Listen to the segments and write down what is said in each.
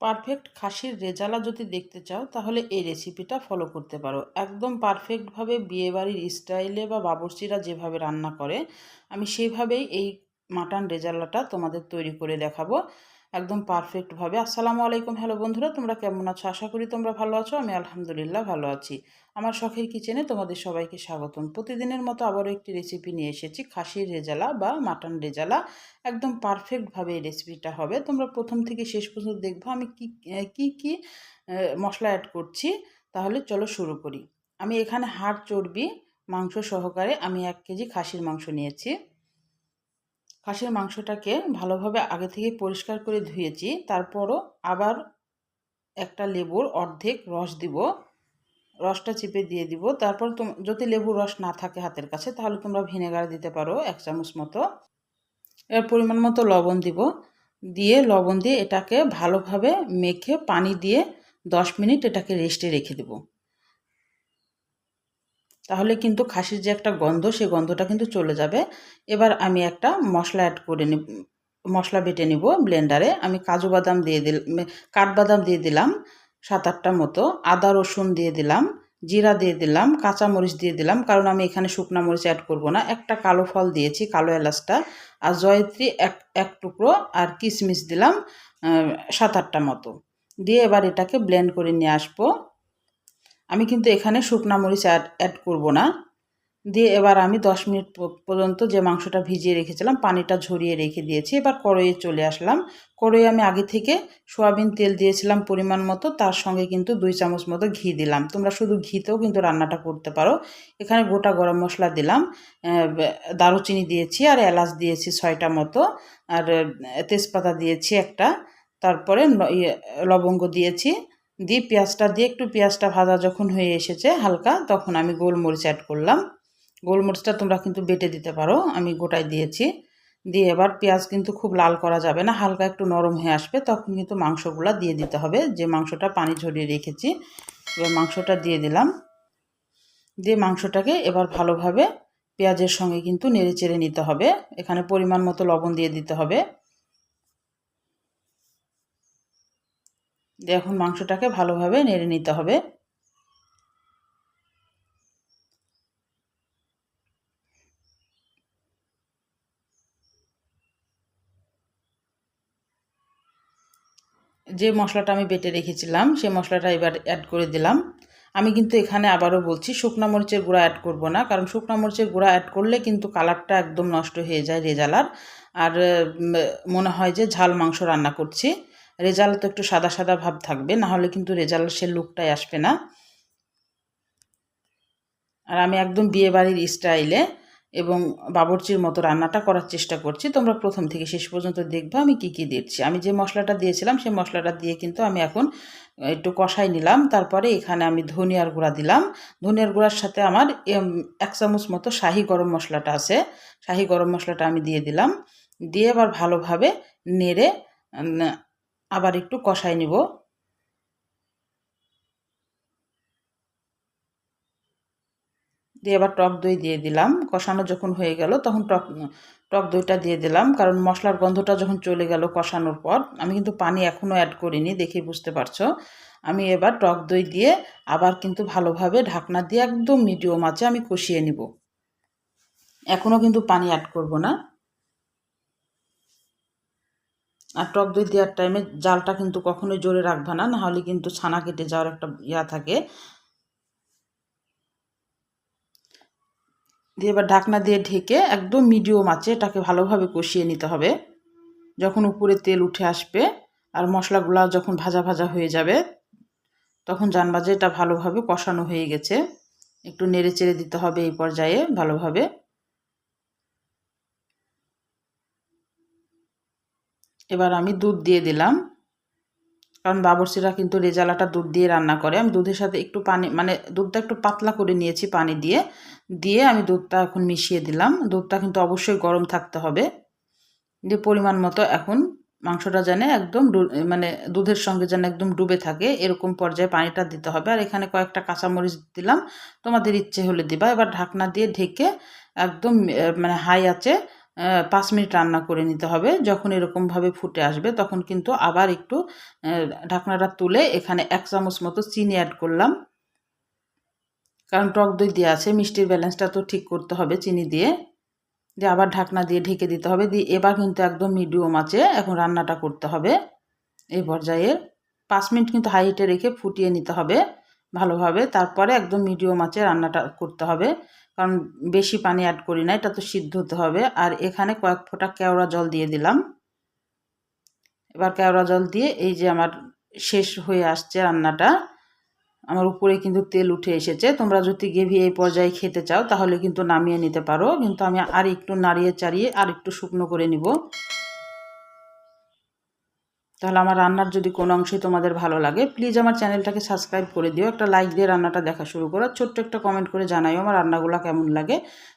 Perfect খাসির রেজালা যদি দেখতে চাও তাহলে এই রেসিপিটা ফলো করতে পারো। একদম পারফেক্টভাবে বিয়েবাড়ির স্টাইলে বা বাবুর্চিরা যেভাবে রান্না করে আমি সেইভাবেই এই মাটন রেজালাটা তোমাদের তৈরি করে দেখাবো একদম পারফেক্টভাবে। আসসালামু আলাইকুম, হ্যালো বন্ধুরা, তোমরা কেমন আছো? আশা করি তোমরা ভালো আছো। আমি আলহামদুলিল্লাহ ভালো আছি। আমার শখের কিচেনে তোমাদের সবাইকে স্বাগতম। প্রতিদিনের মতো আবারও একটি রেসিপি নিয়ে এসেছি, খাসির রেজালা বা মাটন রেজালা। একদম পারফেক্টভাবে এই রেসিপিটা হবে। তোমরা প্রথম থেকে শেষ পর্যন্ত দেখবো আমি কি মশলা অ্যাড করছি। তাহলে চলো শুরু করি। আমি এখানে হাড় চর্বি মাংস সহকারে আমি 1 কেজি খাসির মাংস নিয়েছি। খাসির মাংসটাকে ভালোভাবে আগে থেকে পরিষ্কার করে ধুয়েছি। তারপরও আবার একটা লেবুর অর্ধেক রস দিব, রসটা চিপে দিয়ে দিব। তারপর যদি লেবুর রস না থাকে হাতের কাছে তাহলে তোমরা ভিনেগার দিতে পারো 1 চামচ মতো। এর পরিমাণ মতো লবণ দিব, দিয়ে লবণ দিয়ে এটাকে ভালোভাবে মেখে পানি দিয়ে 10 মিনিট এটাকে রেস্টে রেখে দেব। তাহলে কিন্তু খাসির যে একটা গন্ধ, সেই গন্ধটা কিন্তু চলে যাবে। এবার আমি একটা মশলা অ্যাড করে নিব, মশলা বেটে নিব ব্লেন্ডারে। আমি কাজু বাদাম দিয়ে দিলাম, কাঠবাদাম দিয়ে দিলাম 7-8টা মতো, আদা রসুন দিয়ে দিলাম, জিরা দিয়ে দিলাম, কাঁচামরিচ দিয়ে দিলাম, কারণ আমি এখানে শুকনা মরিচ অ্যাড করব না। একটা কালো ফল দিয়েছি, কালো এলাচটা, আর জয়ত্রী এক টুকরো, আর কিশমিশ দিলাম 7-8টা মতো। দিয়ে এবার এটাকে ব্লেন্ড করে নিয়ে আসবো। আমি কিন্তু এখানে শুকনা মরিচ অ্যাড করব না। দিয়ে এবার আমি 10 মিনিট পর্যন্ত যে মাংসটা ভিজিয়ে রেখেছিলাম পানিটা ঝরিয়ে রেখে দিয়েছি। এবার কড়াইয়ে চলে আসলাম। কড়াইয়ে আমি আগে থেকে সয়াবিন তেল দিয়েছিলাম পরিমাণ মতো, তার সঙ্গে কিন্তু 2 চামচ মতো ঘি দিলাম। তোমরা শুধু ঘিতেও কিন্তু রান্নাটা করতে পারো। এখানে গোটা গরম মশলা দিলাম, দারুচিনি দিয়েছি, আর এলাচ দিয়েছি 6টা মতো, আর তেজপাতা দিয়েছি একটা, তারপরে লবঙ্গ দিয়েছি। দিয়ে পেঁয়াজটা দিয়ে একটু পেঁয়াজটা ভাজা যখন হয়ে এসেছে হালকা, তখন আমি গোলমরিচ অ্যাড করলাম। গোলমরিচটা তোমরা কিন্তু বেটে দিতে পারো, আমি গোটায় দিয়েছি। দিয়ে এবার পেঁয়াজ কিন্তু খুব লাল করা যাবে না, হালকা একটু নরম হয়ে আসবে তখন কিন্তু মাংসগুলো দিয়ে দিতে হবে, যে মাংসটা পানি ঝরিয়ে রেখেছি। এবার মাংসটা দিয়ে দিলাম। দিয়ে মাংসটাকে এবার ভালোভাবে পেঁয়াজের সঙ্গে কিন্তু নেড়ে চেড়ে নিতে হবে। এখানে পরিমাণ মতো লবণ দিয়ে দিতে হবে। দিয়ে এখন মাংসটাকে ভালোভাবে নেড়ে নিতে হবে। যে মশলাটা আমি বেটে রেখেছিলাম সেই মশলাটা এবার অ্যাড করে দিলাম। আমি কিন্তু এখানে আবারও বলছি শুকনো মরিচের গুঁড়া অ্যাড করব না, কারণ শুকনো মরিচের গুঁড়া অ্যাড করলে কিন্তু কালারটা একদম নষ্ট হয়ে যায় রেজালার, আর মনে হয় যে ঝাল মাংস রান্না করছি। রেজালা তো একটু সাদা সাদা ভাব থাকবে, না হলে কিন্তু রেজালার সে লুকটাই আসবে না। আর আমি একদম বিয়েবাড়ির স্টাইলে এবং বাবুর্চির মতো রান্নাটা করার চেষ্টা করছি। তোমরা প্রথম থেকে শেষ পর্যন্ত দেখবে আমি কি দিচ্ছি। আমি যে মশলাটা দিয়েছিলাম সেই মশলাটা দিয়ে কিন্তু আমি এখন একটু কষাই নিলাম। তারপরে এখানে আমি ধনিয়ার গুঁড়া দিলাম। ধনিয়ার গুঁড়ার সাথে আমার 1 চামচ মতো শাহি গরম মশলাটা আছে, শাহি গরম মশলাটা আমি দিয়ে দিলাম। দিয়ে আবার ভালোভাবে নেড়ে আবার একটু কষাই নিব। দিয়ে এবার টক দই দিয়ে দিলাম। কষানো যখন হয়ে গেল তখন টক দইটা দিয়ে দিলাম, কারণ মশলার গন্ধটা যখন চলে গেল কষানোর পর, আমি কিন্তু পানি এখনও অ্যাড করিনি, দেখেই বুঝতে পারছো। আমি এবার টক দই দিয়ে আবার কিন্তু ভালোভাবে ঢাকনা দিয়ে একদম মিডিয়াম আঁচে আমি কষিয়ে নিব। এখনও কিন্তু পানি অ্যাড করব না। আর টক দই দেওয়ার টাইমে জালটা কিন্তু কখনোই জোরে রাখবে না, নাহলে কিন্তু ছানা কেটে যাওয়ার একটা থাকে। দিয়ে এবার ঢাকনা দিয়ে ঢেকে একদম মিডিয়াম আঁচে এটাকে ভালোভাবে কষিয়ে নিতে হবে। যখন উপরে তেল উঠে আসবে আর মশলাগুলো যখন ভাজা ভাজা হয়ে যাবে তখন জানবা যে এটা ভালোভাবে কষানো হয়ে গেছে। একটু নেড়ে চেড়ে দিতে হবে এই পর্যায়ে ভালোভাবে। এবার আমি দুধ দিয়ে দিলাম, কারণ বাবুর্চিরা কিন্তু রেজালাটা দুধ দিয়ে রান্না করে। আমি দুধের সাথে একটু পানি, মানে দুধটা একটু পাতলা করে নিয়েছি পানি দিয়ে, দিয়ে আমি দুধটা এখন মিশিয়ে দিলাম। দুধটা কিন্তু অবশ্যই গরম থাকতে হবে। দিয়ে পরিমাণ মতো এখন মাংসটা যেন একদম মানে দুধের সঙ্গে যেন একদম ডুবে থাকে এরকম পর্যায়ে পানিটা দিতে হবে। আর এখানে কয়েকটা কাঁচামরিচ দিলাম, তোমাদের ইচ্ছে হলে দিবা। এবার ঢাকনা দিয়ে ঢেকে একদম মানে হাই আছে 5 মিনিট রান্না করে নিতে হবে। যখন এরকমভাবে ফুটে আসবে তখন কিন্তু আবার একটু ঢাকনাটা তুলে এখানে 1 চামচ মতো চিনি অ্যাড করলাম। কারণ টক দই দেওয়া আছে, মিষ্টির ব্যালেন্সটা তো ঠিক করতে হবে চিনি দিয়ে। দিয়ে আবার ঢাকনা দিয়ে ঢেকে দিতে হবে। দিয়ে এবার কিন্তু একদম মিডিয়াম আঁচে এখন রান্নাটা করতে হবে। এই পর্যায়ে 5 মিনিট কিন্তু হাই হিটে রেখে ফুটিয়ে নিতে হবে ভালোভাবে। তারপরে একদম মিডিয়াম আঁচে রান্নাটা করতে হবে, কারণ বেশি পানি অ্যাড করি না, এটা তো সিদ্ধ হতে হবে। আর এখানে কয়েক ফোঁটা কেওড়া জল দিয়ে দিলাম। এবার কেওড়া জল দিয়ে এই যে আমার শেষ হয়ে আসছে রান্নাটা, আমার উপরে কিন্তু তেল উঠে এসেছে। তোমরা যদি গ্রেভি এই পর্যায়ে খেতে চাও তাহলে কিন্তু নামিয়ে নিতে পারো, কিন্তু আমি আর একটু নাড়িয়ে চাড়িয়ে আর একটু শুকনো করে নিব। তাহলে আমার রান্নার যদি কোনো অংশই তোমাদের ভালো লাগে প্লিজ আমার চ্যানেলটাকে সাবস্ক্রাইব করে দিও, একটা লাইক দিয়ে রান্নাটা দেখা শুরু করো, ছোট্ট একটা কমেন্ট করে জানাইও আমার রান্নাগুলো কেমন লাগে।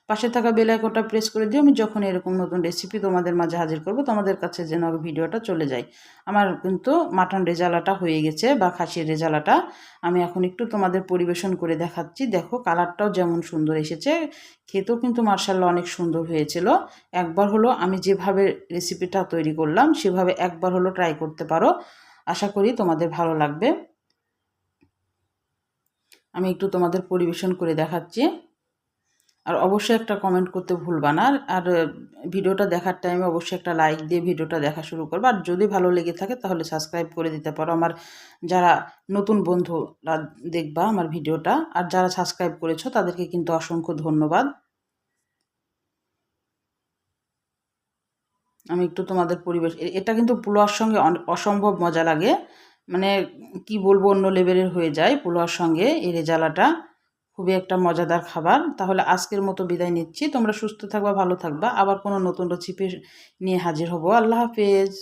পাশে থাকা বেল আইকনটা প্রেস করে দিও, আমি যখন এরকম নতুন রেসিপি তোমাদের মাঝে হাজির করব তোমাদের কাছে যেন ভিডিওটা চলে যায়। আমার কিন্তু মাটন রেজালাটা হয়ে গেছে বা খাসির রেজালাটা, আমি এখন একটু তোমাদের পরিবেশন করে দেখাচ্ছি। দেখো কালারটাও যেমন সুন্দর এসেছে, খেতেও কিন্তু মার্শাল্লাহ অনেক সুন্দর হয়েছিল। একবার হলো আমি যেভাবে রেসিপিটা তৈরি করলাম সেভাবে একবার হলো ট্রাই করতে পারো, আশা করি তোমাদের ভালো লাগবে। আমি একটু তোমাদের পরিবেশন করে দেখাচ্ছি। আর অবশ্যই একটা কমেন্ট করতে ভুলবা না। আর ভিডিওটা দেখার টাইমে অবশ্যই একটা লাইক দিয়ে ভিডিওটা দেখা শুরু করবা। আর যদি ভালো লেগে থাকে তাহলে সাবস্ক্রাইব করে দিতে পারো। আমার যারা নতুন বন্ধুরা দেখবা আমার ভিডিওটা, আর যারা সাবস্ক্রাইব করেছো তাদেরকে কিন্তু অসংখ্য ধন্যবাদ। আমি একটু তোমাদের পরিবেশ এটা কিন্তু পোলাওর সঙ্গে অসম্ভব মজা লাগে, মানে কি বলবো, অন্য লেভেলের হয়ে যায় পোলাওর সঙ্গে এই রেজালাটা। খুবই একটা মজাদার খাবার। তাহলে আজকের মতো বিদায় নিচ্ছি, তোমরা সুস্থ থাকবা, ভালো থাকবা, আবার কোনো নতুন রেসিপি নিয়ে হাজির হব। আল্লাহ হাফেজ।